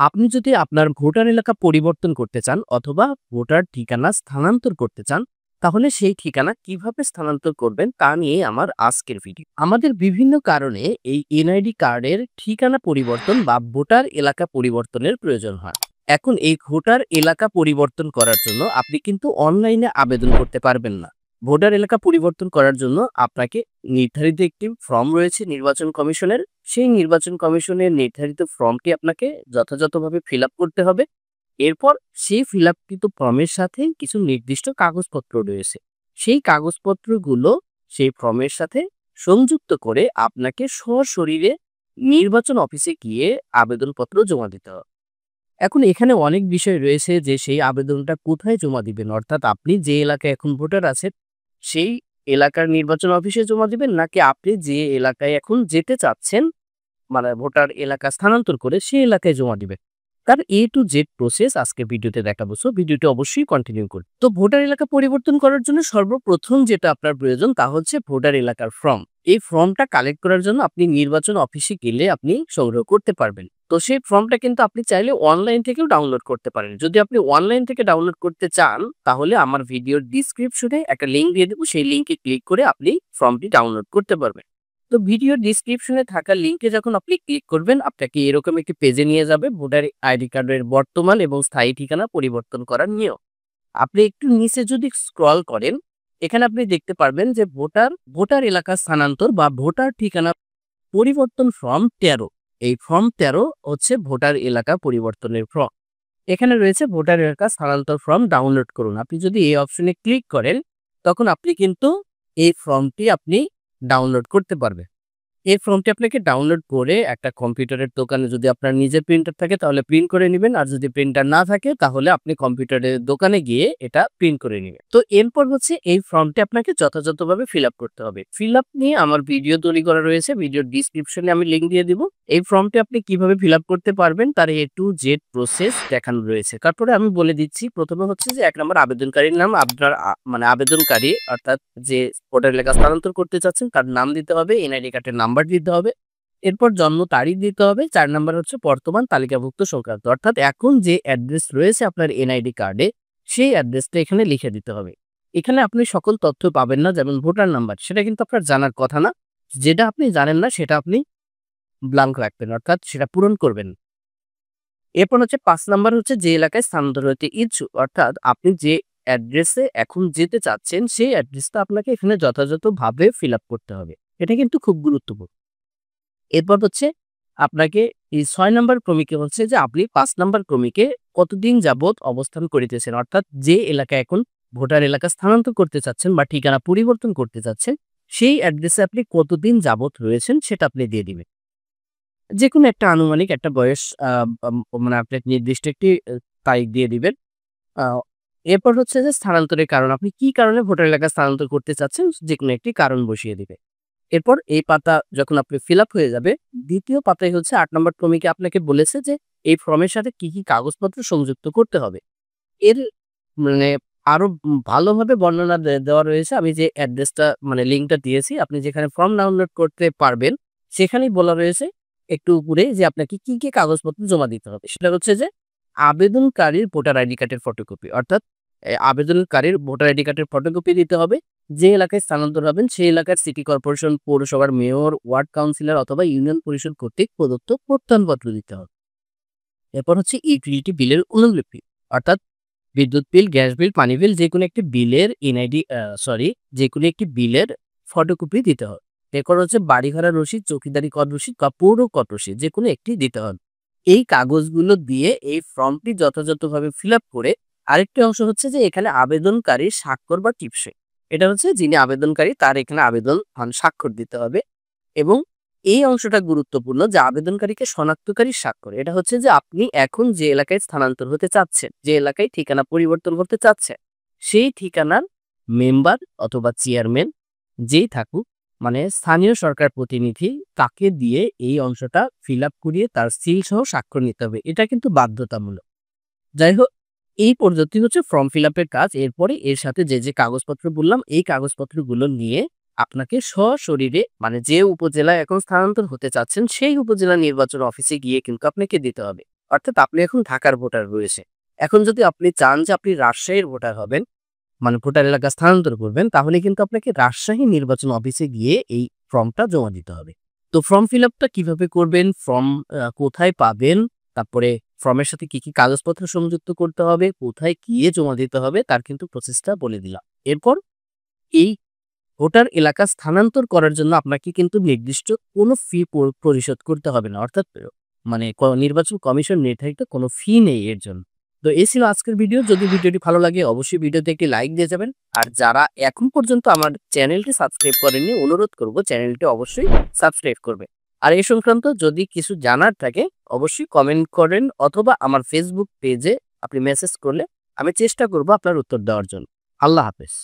আপনি যদি আপনার ভোটার এলাকা পরিবর্তন করতে চান অথবা ভোটার ঠিকানা স্থানান্তর করতে চান, তাহলে সেই ঠিকানা কিভাবে স্থানান্তর করবেন তা নিয়ে আমার আজকের ভিডিও। আমাদের বিভিন্ন কারণে এই এনআইডি কার্ডের ঠিকানা পরিবর্তন বা ভোটার এলাকা পরিবর্তনের প্রয়োজন হয়। এখন এই ভোটার এলাকা পরিবর্তন করার জন্য আপনি কিন্তু অনলাইনে আবেদন করতে পারবেন না। ভোটার এলাকা পরিবর্তন করার জন্য আপনাকে নির্ধারিত একটি ফর্ম রয়েছে নির্বাচন কমিশনের। সেই নির্বাচন কমিশনের নির্ধারিত ফর্মটি আপনাকে যথাযথভাবে ফিল আপ করতে হবে। এরপর সেই ফিল আপকৃত ফর্মের সাথে কিছু নির্দিষ্ট কাগজপত্র রয়েছে। সেই কাগজপত্রগুলো সেই ফর্মের সাথে সংযুক্ত করে আপনাকে সশরীরে নির্বাচন অফিসে গিয়ে আবেদনপত্র জমা দিতে হবে। এখন এখানে অনেক বিষয় রয়েছে যে সেই আবেদনটা কোথায় জমা দিবেন, অর্থাৎ আপনি যে এলাকায় এখন ভোটার আছেন সেই এলাকার নির্বাচন অফিসে জমা দিবেন, নাকি আপনি যে এলাকায় এখন যেতে চাচ্ছেন মানে ভোটার এলাকা স্থানান্তর করে সেই এলাকায় জমা দিবেন। তার A to Z প্রসেস আজকে ভিডিওতে দেখাবো। সো ভিডিওটি অবশ্যই কন্টিনিউ করুন। তো ভোটার এলাকা পরিবর্তন করার জন্য সর্বপ্রথম যেটা আপনার প্রয়োজন তা হচ্ছে ভোটার এলাকার ফর্ম। এই ফর্মটা কালেক্ট করার জন্য আপনি নির্বাচন অফিসে গেলে আপনি সংগ্রহ করতে পারবেন। তো সেই ফর্মটা কিন্তু আপনি চাইলে অনলাইন থেকেও ডাউনলোড করতে পারেন। যদি আপনি অনলাইন থেকে ডাউনলোড করতে চান তাহলে আমার ভিডিওর ডিসক্রিপশনে একটা লিঙ্ক দিয়ে দেবো, সেই লিঙ্কে ক্লিক করে আপনি ফর্মটি ডাউনলোড করতে পারবেন। তো ভিডিও ডিসক্রিপশনে থাকা লিঙ্কে যখন আপনি ক্লিক করবেন আপনাকে এরকম একটি পেজে নিয়ে যাবে ভোটার আইডি কার্ডের বর্তমান এবং স্থায়ী ঠিকানা পরিবর্তন করার নিয়ম। আপনি একটু নিচে যদি স্ক্রল করেন এখানে আপনি দেখতে পারবেন যে ভোটার এলাকা স্থানান্তর বা ভোটার ঠিকানা পরিবর্তন ফর্ম 13। এই ফর্ম 13 হচ্ছে ভোটার এলাকা পরিবর্তনের ফর্ম। এখানে রয়েছে ভোটার এলাকা স্থানান্তর ফর্ম ডাউনলোড করুন। আপনি যদি এই অপশনে ক্লিক করেন তখন আপনি কিন্তু এই ফর্মটি আপনি ডাউনলোড করতে পারবেন। এই ফর্মটি আপনাকে ডাউনলোড করে একটা কম্পিউটারের দোকানে যদি আপনার নিজের প্রিন্টার থাকে তাহলে প্রিন্ট করে নেবেন, আর যদি প্রিন্টার না থাকে তাহলে আপনি কম্পিউটারের দোকানে গিয়ে এটা প্রিন্ট করে নেবেন। তো এরপর হচ্ছে এই ফর্মটি আপনাকে যথাযথভাবে ফিল আপ করতে হবে। ফিল আপ নিয়ে আমার ভিডিও তৈরি করা রয়েছে, ভিডিওর ডিসক্রিপশনে আমি লিঙ্ক দিয়ে দিব। এই ফর্মটি আপনি কিভাবে ফিল আপ করতে পারবেন তার A to Z প্রসেস দেখানো রয়েছে। তারপরে আমি বলে দিচ্ছি, প্রথমে হচ্ছে যে 1 নম্বর আবেদনকারীর নাম, আপনার মানে আবেদনকারী অর্থাৎ যে ভোটার এলাকা স্থানান্তর করতে চাচ্ছেন তার নাম দিতে হবে, এনআইডি কার্ডের নাম্বার দিতে হবে। এরপর জন্ম তারিখ দিতে হবে। 4 নাম্বার হচ্ছে বর্তমান তালিকাভুক্ত সংক্রান্ত, অর্থাৎ এখন যে অ্যাড্রেস রয়েছে আপনার এনআইডি কার্ডে সেই অ্যাড্রেসটা এখানে লিখে দিতে হবে। এখানে আপনি সকল তথ্য পাবেন না, যেমন ভোটার নাম্বার সেটা কিন্তু আপনার জানার কথা না। যেটা আপনি জানেন না সেটা আপনি ব্ল্যাঙ্ক রাখবেন, অর্থাৎ সেটা পূরণ করবেন। এরপর হচ্ছে 5 নাম্বার হচ্ছে যে এলাকায় স্থানান্তর হতে ইচ্ছুক, অর্থাৎ আপনি যে অ্যাড্রেসে এখন যেতে চাচ্ছেন সেই অ্যাড্রেসটা আপনাকে এখানে যথাযথভাবে ফিল আপ করতে হবে। এটা কিন্তু খুব গুরুত্বপূর্ণ। এরপর হচ্ছে আপনাকে এই 6 নাম্বার ক্রমিকে হচ্ছে যে আপনি 5 নাম্বার ক্রমিকে কতদিন যাবত অবস্থান করিতেছেন, অর্থাৎ যে এলাকায় এখন ভোটার এলাকা স্থানান্তর করতে চাচ্ছেন বা ঠিকানা পরিবর্তন করতে চাচ্ছেন সেই অ্যাড্রেসে আপনি কতদিন যাবত রয়েছেন সেটা আপনি দিয়ে দিবেন। যেকোনো একটা আনুমানিক একটা বয়স মানে আপনি নির্দিষ্ট একটি তারিখ দিয়ে দিবেন। আ এরপর হচ্ছে যে স্থানান্তরের কারণ, আপনি কি কারণে ভোটার এলাকা স্থানান্তর করতে চাচ্ছেন যেকোনো একটি কারণ বসিয়ে দিবে। এরপর এই পাতা যখন আপনি ফিল আপ হয়ে যাবে, ২য় পাতায় হচ্ছে ৮ নম্বর ক্রমিকে আপনাকে বলেছে যে এই ফর্মের সাথে কি, কি কাগজপত্র সংযুক্ত করতে হবে। এর মানে আরো ভালোভাবে বর্ণনা দেওয়া রয়েছে। আমি যে অ্যাড্রেসটা মানে লিঙ্কটা দিয়েছি, আপনি যেখানে ফর্ম ডাউনলোড করতে পারবেন সেখানেই বলা রয়েছে একটু উপরে যে আপনাকে কি, কি কাগজপত্র জমা দিতে হবে। সেটা হচ্ছে যে আবেদনকারীর ভোটার আইডি কার্ডের ফটোকপি, অর্থাৎ আবেদনকারীর ভোটার আইডি কার্ডের ফটোকপি দিতে হবে। যে এলাকায় স্থানান্তর হবেন সেই এলাকার সিটি কর্পোরেশন, পৌরসভার মেয়র, ওয়ার্ড কাউন্সিলর অথবা ইউনিয়ন পরিষদ কর্তৃক প্রদত্ত প্রত্যয়নপত্র দিতে হবে। এরপর হচ্ছে ইউটিলিটি বিলের অনুলিপি, অর্থাৎ বিদ্যুৎ বিল, গ্যাস বিল, পানি বিল যেকোনো একটি বিলের যেকোনো একটি বিলের ফটোকপি দিতে হবে। এরপর হচ্ছে বাড়ি ভাড়া রসিদ, চৌকিদারি কর রসিদ বা পৌর কর রসিদ যেকোনো একটি দিতে হবে। এই কাগজগুলো দিয়ে এই ফর্মটি যথাযথভাবে ফিল আপ করে আরেকটি অংশ হচ্ছে যে এখানে আবেদনকারীর স্বাক্ষর বা টিপসই। এটা হচ্ছে যিনি আবেদনকারী তার এখানে স্বাক্ষর দিতে হবে। এবং এই অংশটা গুরুত্বপূর্ণ যে আবেদনকারীকে শনাক্তকারী স্বাক্ষর। এটা হচ্ছে যে আপনি এখন যে এলাকায় স্থানান্তর হতে চাচ্ছেন, যে এলাকায় ঠিকানা পরিবর্তন করতে চাচ্ছেন সেই ঠিকানার মেম্বার অথবা চেয়ারম্যান যেই থাকুক, মানে স্থানীয় সরকার প্রতিনিধি, তাকে দিয়ে এই অংশটা ফিল আপ করিয়ে তার সিল সহ স্বাক্ষর নিতে হবে। এটা কিন্তু বাধ্যতামূলক। যাই হোক, এই পর্যন্তই হচ্ছে ফর্ম ফিল আপের কাজ। এরপরে এর সাথে যে, যে কাগজপত্র বললাম এই কাগজপত্রগুলো নিয়ে আপনাকে সশরীরে যে উপজেলায় এখন স্থানান্তর হতে চাচ্ছেন সেই উপজেলা নির্বাচন অফিসে গিয়ে কিন্তু আপনাকে দিতে হবে। অর্থাৎ আপনি এখন ঢাকার ভোটার রয়েছে। এখন যদি আপনি চান যে আপনি রাজশাহীর ভোটার হবেন, মানে ভোটার এলাকা স্থানান্তর করবেন, তাহলে কিন্তু আপনাকে রাজশাহী নির্বাচন অফিসে গিয়ে এই ফর্মটা জমা দিতে হবে। তো ফর্ম ফিল আপটা কিভাবে করবেন, ফর্ম কোথায় পাবেন, তারপরে ফর্মের সাথে কি কাগজপত্র সংযুক্ত করতে হবে, কোথায় গিয়ে জমা দিতে হবে, তার কিন্তু প্রসেসটা বলে দিলাম। এরপর এই ভোটার এলাকা স্থানান্তর করার জন্য আপনাকে কিন্তু নির্দিষ্ট কোনো ফি পরিশোধ করতে হবে না। অর্থাৎ মানে নির্বাচন কমিশন নির্ধারিত কোনো ফি নেই এর জন্য। তো এই ছিল আজকের ভিডিও। যদি ভিডিওটি ভালো লাগে অবশ্যই ভিডিওতে একটি লাইক দিয়ে যাবেন। আর যারা এখন পর্যন্ত আমার চ্যানেলটি সাবস্ক্রাইব করেননি, অনুরোধ করব চ্যানেলটি অবশ্যই সাবস্ক্রাইব করবে। আর এই সংক্রান্ত যদি কিছু জানার থাকে অবশ্যই কমেন্ট করেন, অথবা আমার ফেসবুক পেজে আপনি মেসেজ করলে আমি চেষ্টা করব আপনার উত্তর দেওয়ার জন্য। আল্লাহ হাফেজ।